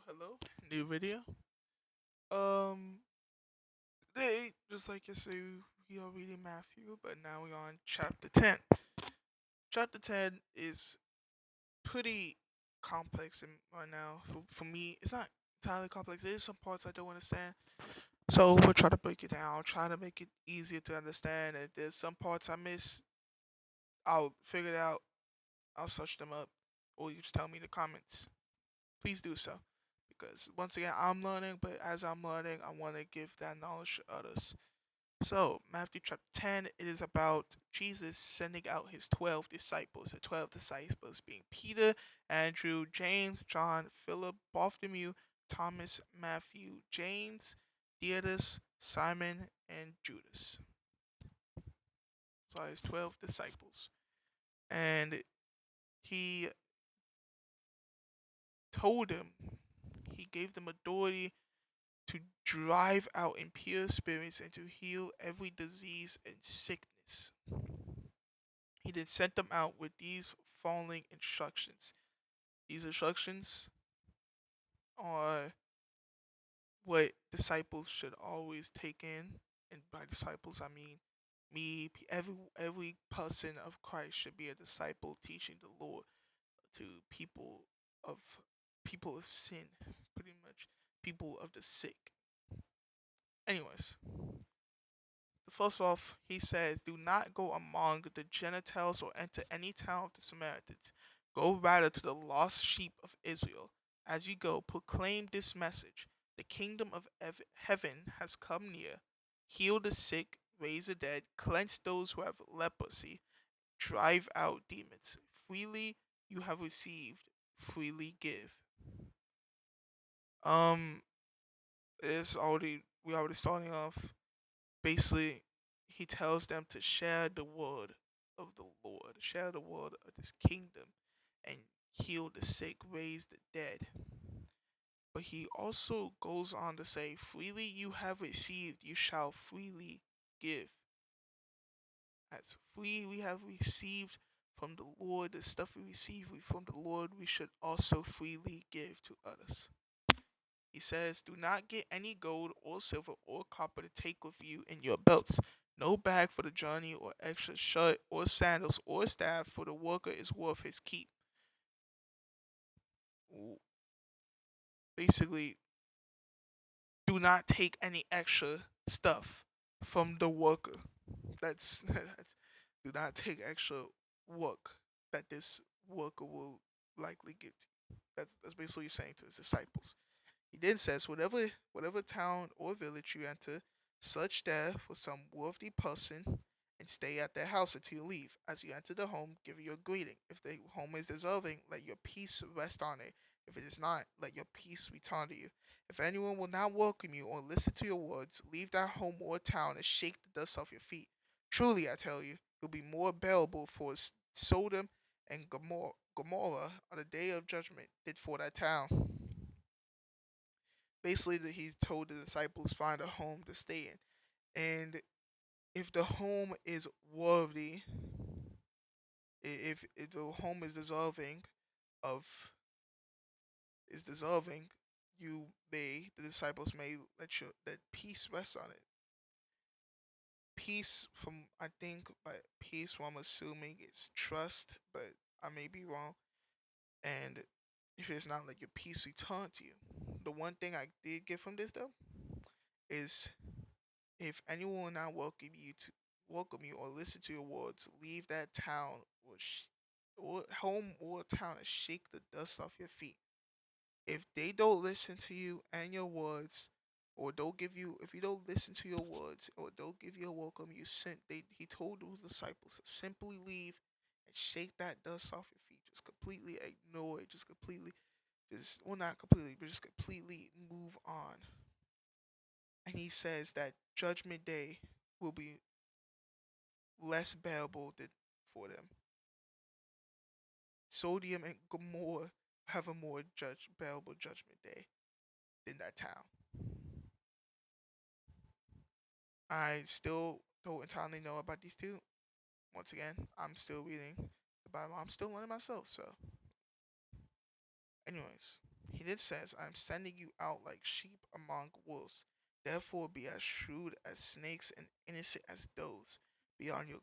Hello, new video. Um, Today, just like yesterday, we are reading Matthew, but now we're on chapter 10. Chapter 10 is pretty complex right now. For me, it's not entirely complex. There is some parts I don't understand. So we'll try to break it down, try to make it easier to understand. If there's some parts I miss, I'll figure it out. I'll search them up, or you just tell me in the comments. Please do so. Because once again, I'm learning, but as I'm learning, I want to give that knowledge to others. So, Matthew chapter 10, it is about Jesus sending out his 12 disciples. The 12 disciples being Peter, Andrew, James, John, Philip, Bartholomew, Thomas, Matthew, James, Theudas, Simon, and Judas. So, his 12 disciples. And he told them, he gave them authority to drive out impure spirits and to heal every disease and sickness. He then sent them out with these following instructions. These instructions are what disciples should always take in, and by disciples I mean me. Every person of Christ should be a disciple, teaching the Lord to of people of sin, pretty much people of the sick. Anyways, first off, he says, "Do not go among the Gentiles or enter any town of the Samaritans. Go rather to the lost sheep of Israel. As you go, proclaim this message: the kingdom of heaven has come near. Heal the sick, raise the dead, cleanse those who have leprosy, drive out demons. Freely you have received, freely give." Um, it's already we already starting off. Basically, he tells them to share the word of the Lord, share the word of this kingdom, and heal the sick, raise the dead. But he also goes on to say, "Freely you have received, you shall freely give." As free we have received from the Lord, the stuff we receive from the Lord, we should also freely give to others. He says, "Do not get any gold or silver or copper to take with you in your belts. No bag for the journey or extra shirt or sandals or staff, for the worker is worth his keep." Basically, do not take any extra stuff from the worker. That's do not take extra work that this worker will likely give to you. That's basically what he's saying to his disciples. He then says, whatever town or village you enter, search there for some worthy person and stay at their house until you leave. As you enter the home, give your greeting. If the home is deserving, let your peace rest on it. If it is not, let your peace return to you. If anyone will not welcome you or listen to your words, leave that home or town and shake the dust off your feet. Truly, I tell you, it will be more bearable for Sodom and Gomorrah on the day of judgment than for that town. Basically, that he's told the disciples find a home to stay in, and if the home is worthy, if the home of is deserving, the disciples may let peace rest on it. Peace from I think, but peace from I'm assuming is trust, but I may be wrong. And if it's not, let your peace return to you. The one thing I did get from this though is, if anyone will not welcome you or listen to your words, leave that town or home or town and shake the dust off your feet. If they don't listen to you and your words, or don't give you, if you don't listen to your words or don't give you a welcome, he told the disciples to simply leave and shake that dust off your feet. Just completely ignore it. Just completely, well, not completely, but just completely move on. And he says that judgment day will be less bearable than for them. Sodium and Gomorrah have a more bearable judgment day than that town. I still don't entirely know about these two. Once again, I'm still reading the Bible. I'm still learning myself. So, anyways, He then says, I'm sending you out like sheep among wolves. Therefore be as shrewd as snakes and innocent as doves. Be on your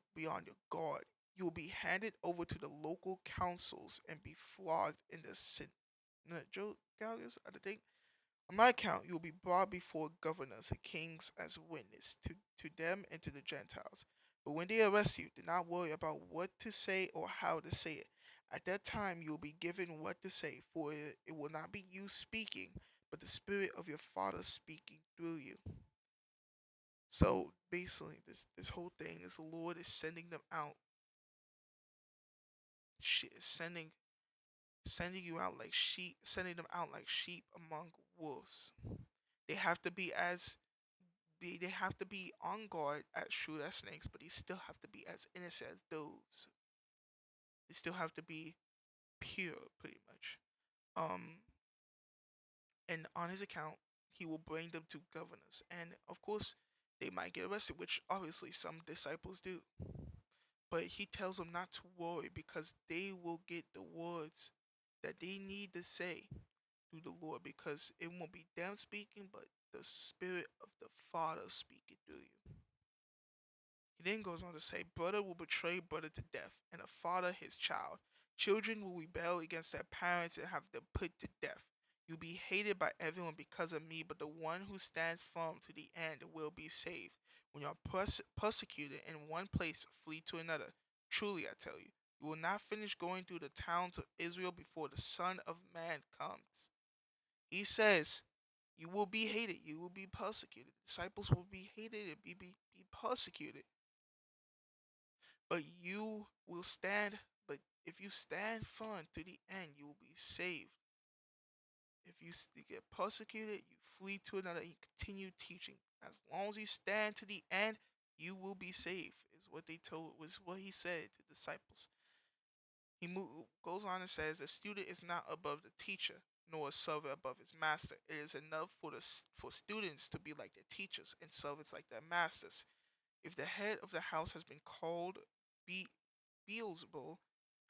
guard. You will be handed over to the local councils and be flogged in the synagogues, I think. On my account, you will be brought before governors and kings as witness to them and to the Gentiles. But when they arrest you, do not worry about what to say or how to say it. At that time, you will be given what to say, for it will not be you speaking, but the Spirit of your Father speaking through you. So basically, this whole thing is the Lord is sending them out, sending you out like sheep, sending them out like sheep among wolves. They have to be as they have to be on guard as shrewd as snakes, but they still have to be as innocent as doves. They still have to be pure, pretty much. Um, and on his account, he will bring them to governors, and of course, they might get arrested, which obviously some disciples do. But he tells them not to worry because they will get the words that they need to say through the Lord, because it won't be them speaking, but the Spirit of the Father speaking through you. He then goes on to say, brother will betray brother to death, and a father his child. Children will rebel against their parents and have them put to death. You'll be hated by everyone because of me, but the one who stands firm to the end will be saved. When you are persecuted in one place, flee to another. Truly, I tell you, you will not finish going through the towns of Israel before the Son of Man comes. He says, you will be hated, you will be persecuted. Disciples will be hated and be persecuted, but you will stand. But if you stand firm to the end, you will be saved. If you get persecuted, you flee to another and you continue teaching. As long as you stand to the end, you will be saved. Is what they told. Was what he said to disciples. Goes on and says, the student is not above the teacher, nor a servant above his master. It is enough for students to be like their teachers and servants like their masters. If the head of the house has been called Be- Beelzebul,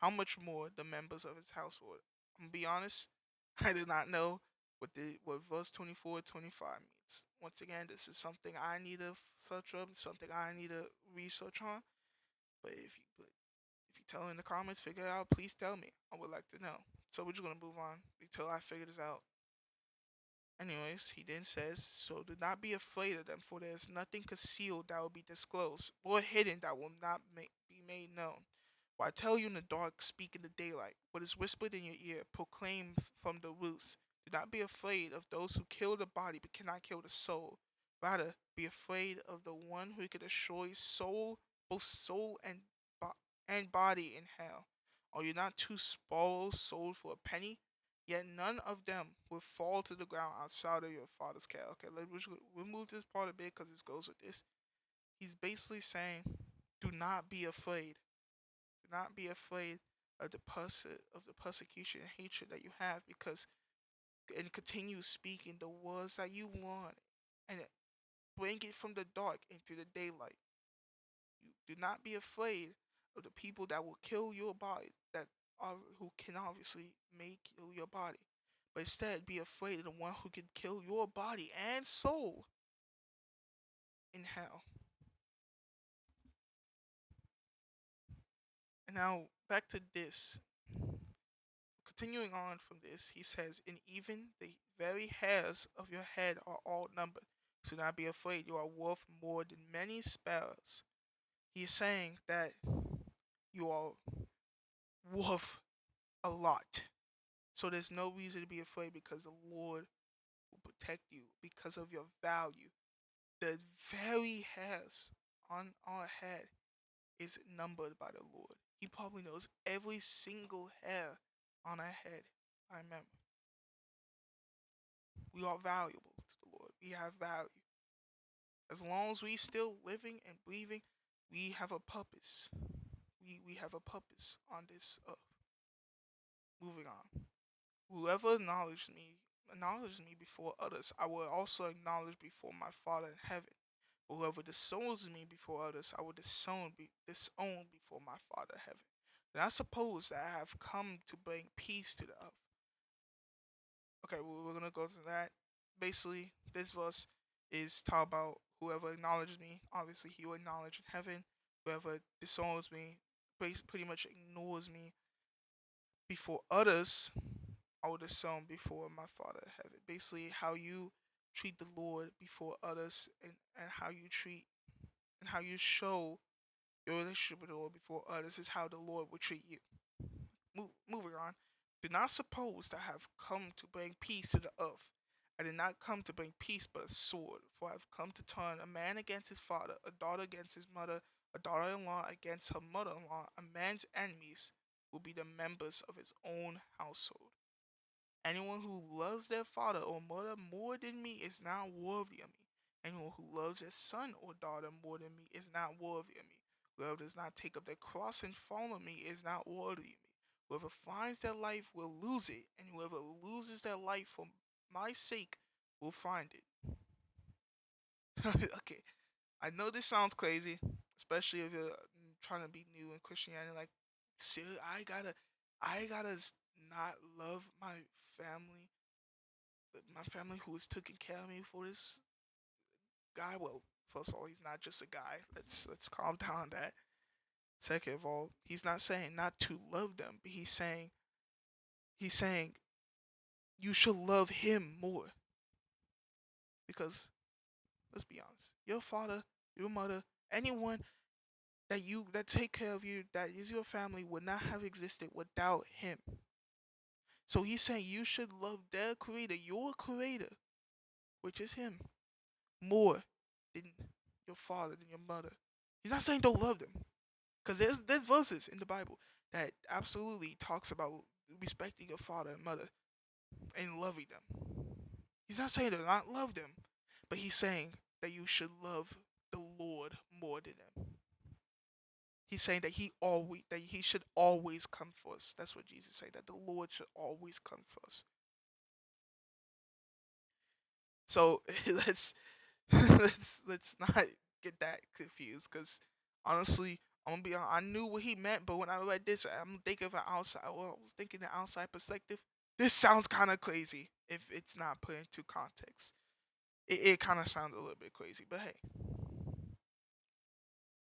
how much more the members of his household? I'm gonna be honest, I did not know what verse 24-25 means. Once again, this is something I need to search up, something I need to research on. But if you tell in the comments, figure it out, please tell me. I would like to know. So we're just gonna move on until I figure this out. Anyways, he then says, so do not be afraid of them, for there is nothing concealed that will be disclosed, or hidden that will not be made known. What I tell you in the dark, speak in the daylight. What is whispered in your ear, proclaim from the roofs. Do not be afraid of those who kill the body but cannot kill the soul. Rather, be afraid of the one who can destroy soul, both soul and body in hell. Are you not two sparrows sold for a penny? Yet none of them will fall to the ground outside of your father's care. Okay, let's remove this part a bit because this goes with this. He's basically saying, do not be afraid. Do not be afraid of the persecution and hatred that you have, because and continue speaking the words that you want and bring it from the dark into the daylight. You do not be afraid of the people that will kill your body, that are who can obviously make kill your body. But instead be afraid of the one who can kill your body and soul in hell. And now back to this. Continuing on from this, he says, and even the very hairs of your head are all numbered. So do not be afraid, you are worth more than many sparrows. He is saying that you are worth a lot. So there's no reason to be afraid, because the Lord will protect you because of your value. The very hairs on our head is numbered by the Lord. He probably knows every single hair on our head. I remember. We are valuable to the Lord. We have value. As long as we still living and breathing, we have a purpose. We have a purpose on this earth. Moving on. Whoever acknowledges me before others, I will also acknowledge before my Father in heaven. But whoever disowns me before others, I will disown before my Father in heaven. And I suppose that I have come to bring peace to the earth. Okay, we're gonna go to that. Basically, this verse is talk about whoever acknowledges me. Obviously, he will acknowledge in heaven. Whoever disowns me, pretty much ignores me before others, I will disown before my Father in heaven. Basically, how you treat the Lord before others, and how you treat and how you show your relationship with the Lord before others is how the Lord will treat you. Moving on. Do not suppose that I have come to bring peace to the earth. I did not come to bring peace but a sword, for I have come to turn a man against his father, a daughter against his mother, a daughter in law against her mother in law. A man's enemies will be the members of his own household. Anyone who loves their father or mother more than me is not worthy of me. Anyone who loves their son or daughter more than me is not worthy of me. Whoever does not take up their cross and follow me is not worthy of me. Whoever finds their life will lose it, and whoever loses their life for my sake will find it. Okay, I know this sounds crazy, especially if you're trying to be new in Christianity. Like, seriously, I gotta not love my family who is taking care of me for this guy. Well, first of all, he's not just a guy. Let's calm down on that. Second of all, he's not saying not to love them, but he's saying you should love him more because let's be honest, your father, your mother, anyone that take care of you, that is your family, would not have existed without him. So he's saying you should love their creator, your creator, which is him, more than your father, than your mother. He's not saying don't love them, because there's verses in the Bible that absolutely talks about respecting your father and mother and loving them. He's not saying to not love them, but he's saying that you should love the Lord more than them. He's saying that he should always come first. That's what Jesus said. That the Lord should always come first. So let's let's not get that confused. Because honestly, I'm gonna be honest, I knew what he meant, but when I read this, I'm thinking of an outside. Well, I was thinking the outside perspective. This sounds kind of crazy if it's not put into context. It kind of sounds a little bit crazy, but hey,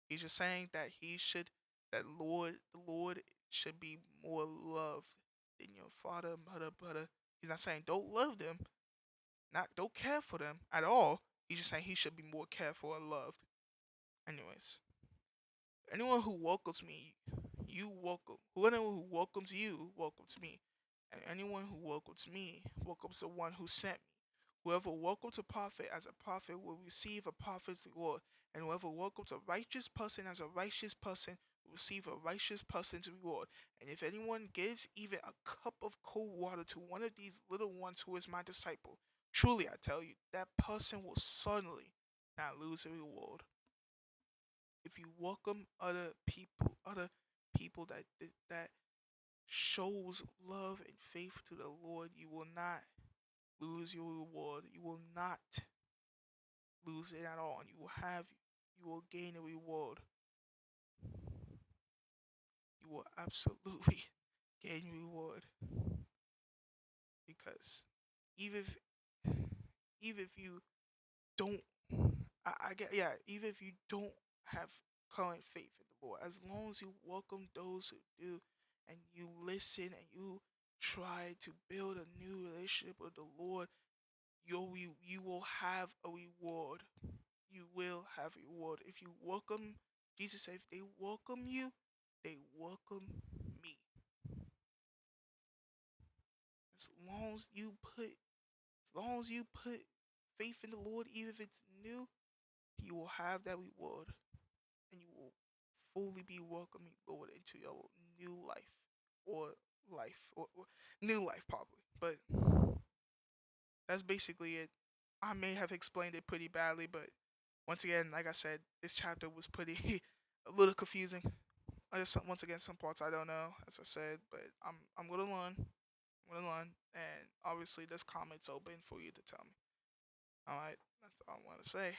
he's just saying that the Lord should be more loved than your father, mother, brother. He's not saying don't love them, not don't care for them at all. He's just saying he should be more careful and loved. Anyways, anyone who welcomes me, you welcome. Whoever who welcomes you welcomes me, and anyone who welcomes me welcomes the one who sent me. Whoever welcomes a prophet as a prophet will receive a prophet's reward, and whoever welcomes a righteous person as a righteous person will receive a righteous person's reward. And if anyone gives even a cup of cold water to one of these little ones who is my disciple, truly I tell you, that person will suddenly not lose a reward. If you welcome other people that shows love and faith to the Lord, you will not lose your reward. You will not lose it at all, and you will gain a reward. You will absolutely gain reward because even if even if you don't, I get yeah, even if you don't have current faith in the Lord, as long as you welcome those who do, and you listen and you try to build a new relationship with the Lord, you will have a reward. You will have a reward if you welcome. Jesus said, if they welcome you, they welcome me. As long as you put, as long as you put faith in the Lord, even if it's new, you will have that reward, and you will fully be welcoming Lord into your new life, or or new life probably. But that's basically it. I may have explained it pretty badly, but once again, like I said, this chapter was pretty a little confusing. Once again, some parts I don't know, as I said, but I'm gonna learn. I'm gonna learn, and obviously, this comment's open for you to tell me. All right, that's all I want to say.